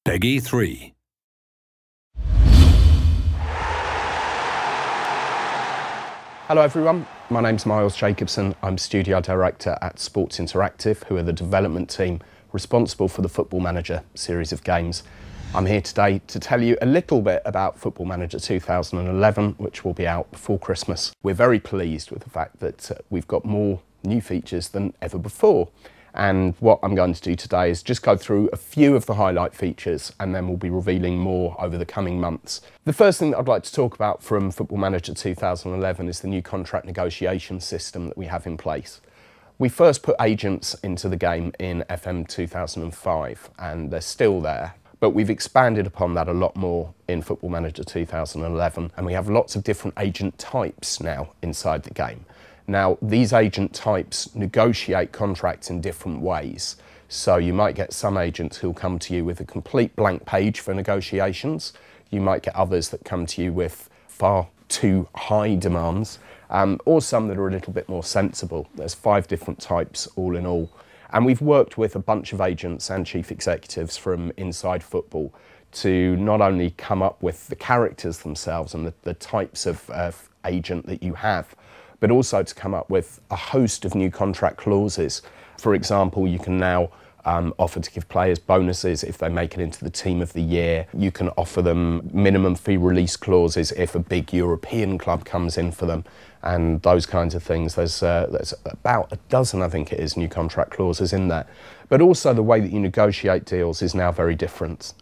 Peggy 3. Hello everyone, my name's Miles Jacobson. I'm Studio Director at Sports Interactive, who are the development team responsible for the Football Manager series of games. I'm here today to tell you a little bit about Football Manager 2011, which will be out before Christmas. We're very pleased with the fact that we've got more new features than ever before. And what I'm going to do today is just go through a few of the highlight features, and then we'll be revealing more over the coming months. The first thing that I'd like to talk about from Football Manager 2011 is the new contract negotiation system that we have in place. We first put agents into the game in FM 2005, and they're still there. But we've expanded upon that a lot more in Football Manager 2011, and we have lots of different agent types now inside the game. Now, these agent types negotiate contracts in different ways. So you might get some agents who'll come to you with a complete blank page for negotiations. You might get others that come to you with far too high demands, or some that are a little bit more sensible. There's 5 different types all in all. And we've worked with a bunch of agents and chief executives from inside football to not only come up with the characters themselves and the types of agent that you have, but also to come up with a host of new contract clauses. For example, you can now offer to give players bonuses if they make it into the team of the year. You can offer them minimum fee release clauses if a big European club comes in for them, and those kinds of things. There's about a dozen, I think it is, new contract clauses in there. But also the way that you negotiate deals is now very different.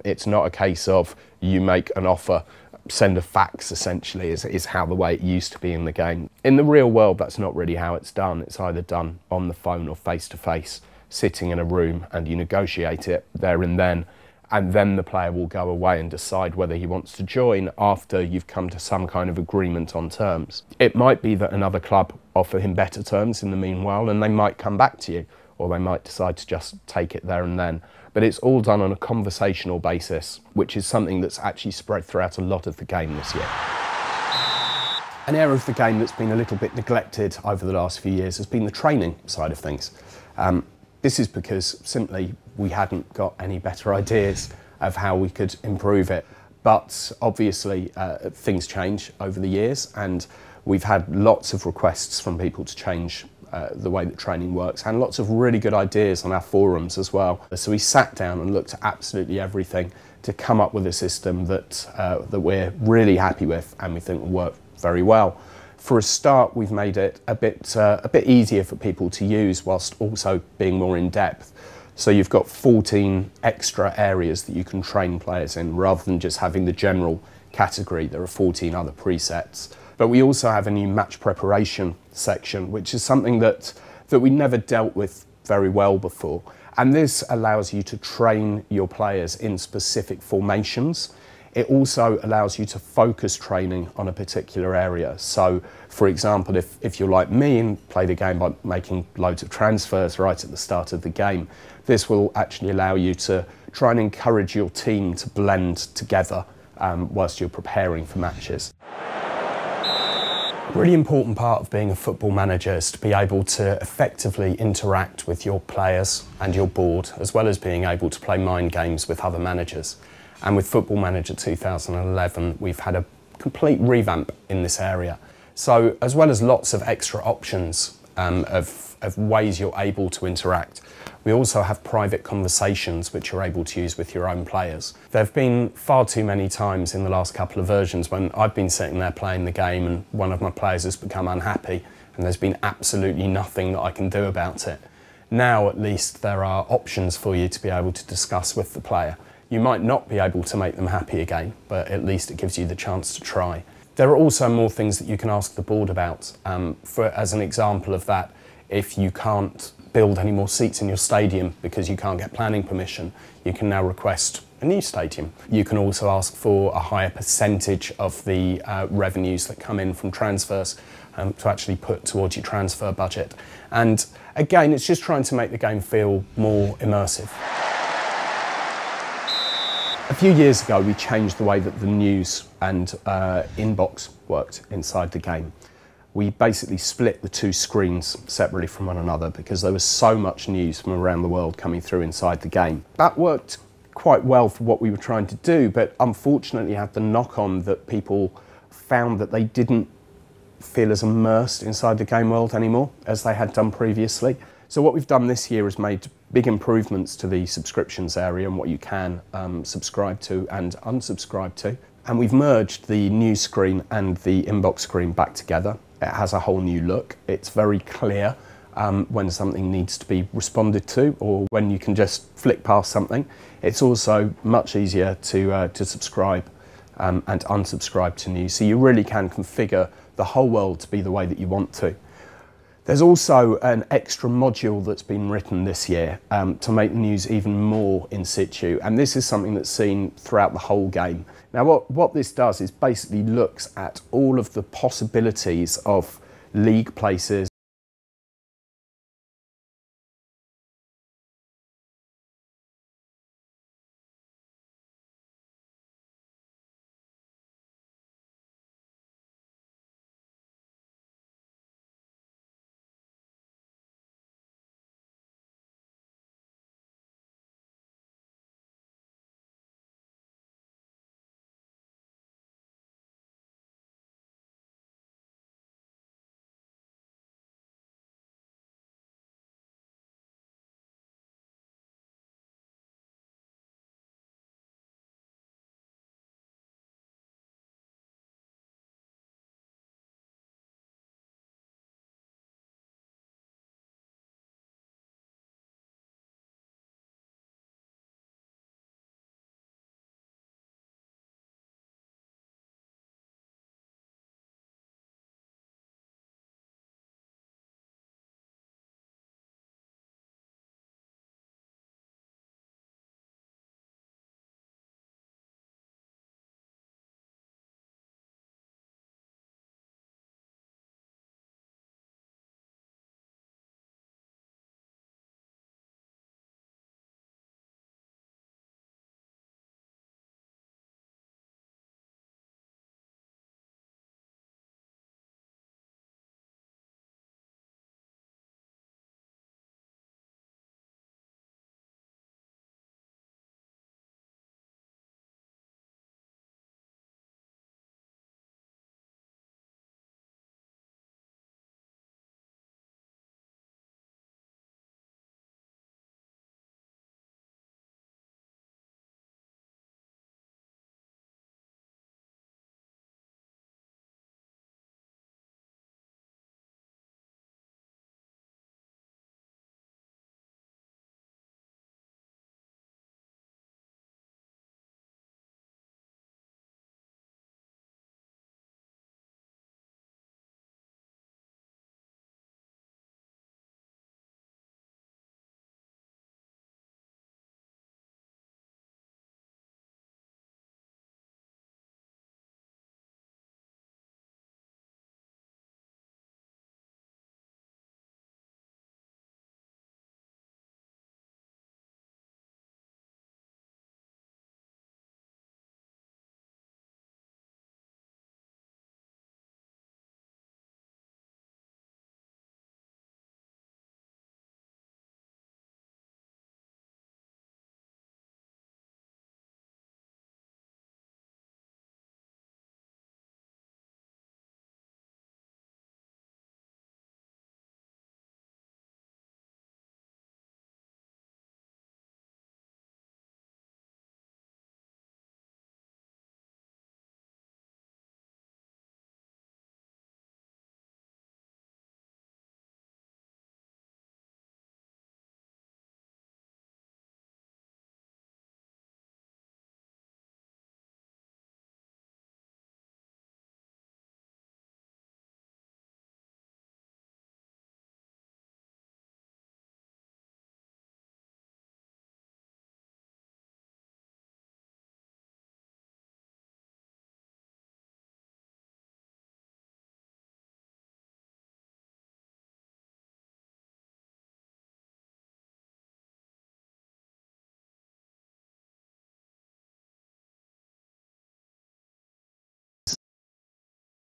It's not a case of you make an offer, send a fax, essentially, is how the way it used to be in the game. In the real world, that's not really how it's done. It's either done on the phone or face-to-face, sitting in a room, and you negotiate it there and then the player will go away and decide whether he wants to join after you've come to some kind of agreement on terms. It might be that another club offer him better terms in the meanwhile, and they might come back to you, or they might decide to just take it there and then. But it's all done on a conversational basis, which is something that's actually spread throughout a lot of the game this year. An area of the game that's been a little bit neglected over the last few years has been the training side of things. This is because simply we hadn't got any better ideas of how we could improve it. But obviously things change over the years, and we've had lots of requests from people to change the way that training works, and lots of really good ideas on our forums as well. So we sat down and looked at absolutely everything to come up with a system that we're really happy with and we think will work very well. For a start, we've made it a bit easier for people to use whilst also being more in depth. So you've got 14 extra areas that you can train players in, rather than just having the general category. There are 14 other presets. But we also have a new match preparation section, which is something that we never dealt with very well before. And this allows you to train your players in specific formations. It also allows you to focus training on a particular area. So, for example, if you're like me and play the game by making loads of transfers right at the start of the game, this will actually allow you to try and encourage your team to blend together whilst you're preparing for matches. A really important part of being a football manager is to be able to effectively interact with your players and your board, as well as being able to play mind games with other managers. And with Football Manager 2011, we've had a complete revamp in this area. So, as well as lots of extra options of ways you're able to interact, we also have private conversations which you're able to use with your own players. There have been far too many times in the last couple of versions when I've been sitting there playing the game and one of my players has become unhappy and there's been absolutely nothing that I can do about it. Now, at least, there are options for you to be able to discuss with the player. You might not be able to make them happy again, but at least it gives you the chance to try. There are also more things that you can ask the board about. As an example of that, if you can't build any more seats in your stadium because you can't get planning permission, you can now request a new stadium. You can also ask for a higher percentage of the revenues that come in from transfers to actually put towards your transfer budget. And again, it's just trying to make the game feel more immersive. A few years ago, we changed the way that the news and inbox worked inside the game. We basically split the two screens separately from one another because there was so much news from around the world coming through inside the game. That worked quite well for what we were trying to do, but unfortunately had the knock-on that people found that they didn't feel as immersed inside the game world anymore as they had done previously. So what we've done this year is made big improvements to the subscriptions area and what you can subscribe to and unsubscribe to. And we've merged the news screen and the inbox screen back together. It has a whole new look. It's very clear when something needs to be responded to or when you can just flick past something. It's also much easier to subscribe and unsubscribe to news. So you really can configure the whole world to be the way that you want to. There's also an extra module that's been written this year to make the news even more in situ, and this is something that's seen throughout the whole game. Now what this does is basically looks at all of the possibilities of league places,